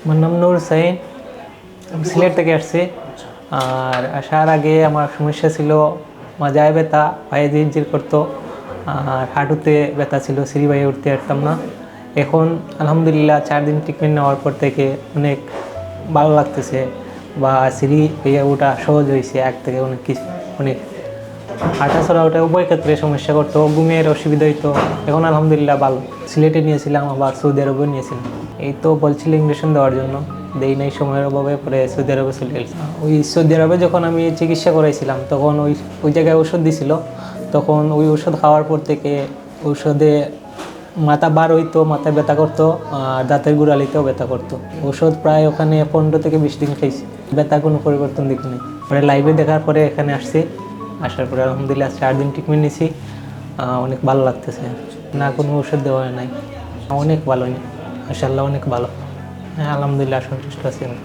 আমার নাম নূর হুসাইন, আমি সিলেট থেকে আসছি। আর আসার আগে আমার সমস্যা ছিল মাজায় ব্যথা, পায়ে জিরজির করতো, আর হাঁটুতে ব্যথা ছিল, সিঁড়ি বাইয়ে উঠতে পারতাম না। এখন আলহামদুলিল্লাহ 4 দিন ট্রিটমেন্ট নেওয়ার পর থেকে অনেক ভালো লাগতেছে, বা সিঁড়ি বাইয়ে ওঠা সহজ হয়েছে, এক থেকে অনেক কিছু অনেক হাঁটা চলা ওটা উভয় ক্ষেত্রে সমস্যা করতো, ঘুমের অসুবিধা হইতো। এখন আলহামদুলিল্লাহ ভালো। সিলেটে নিয়েছিলাম, আবার সৌদি আরবেও নিয়েছিলাম। এই তো বলছিল ইঞ্জেকশন দেওয়ার জন্য, দেই নাই সময়ের অভাবে, পরে সৌদি আরবে চলে গেছি। ওই সৌদি আরবে যখন আমি চিকিৎসা করাইছিলাম তখন ওই জায়গায় ওষুধ দিছিল। তখন ওই ওষুধ খাওয়ার পর থেকে ঔষধে মাথা বার হইতো, মাথায় ব্যথা করতো, আর দাঁতের গোড়ালিতেও ব্যথা করতো। ওষুধ প্রায় ওখানে 15 থেকে 20 দিন খাইছি, ব্যথা কোনো পরিবর্তন দেখিনি। পরে লাইভে দেখার পরে এখানে আসছি, আসার পরে আলহামদুলিল্লাহ 4 দিন ট্রিটমেন্ট নিয়েছি, অনেক ভালো লাগতেছে। না কোনো ওষুধ দেওয়া নাই, অনেক ভালো, মাশাআল্লাহ অনেক ভালো। হ্যাঁ আলহামদুলিল্লাহ সন্তুষ্ট আছি আমি।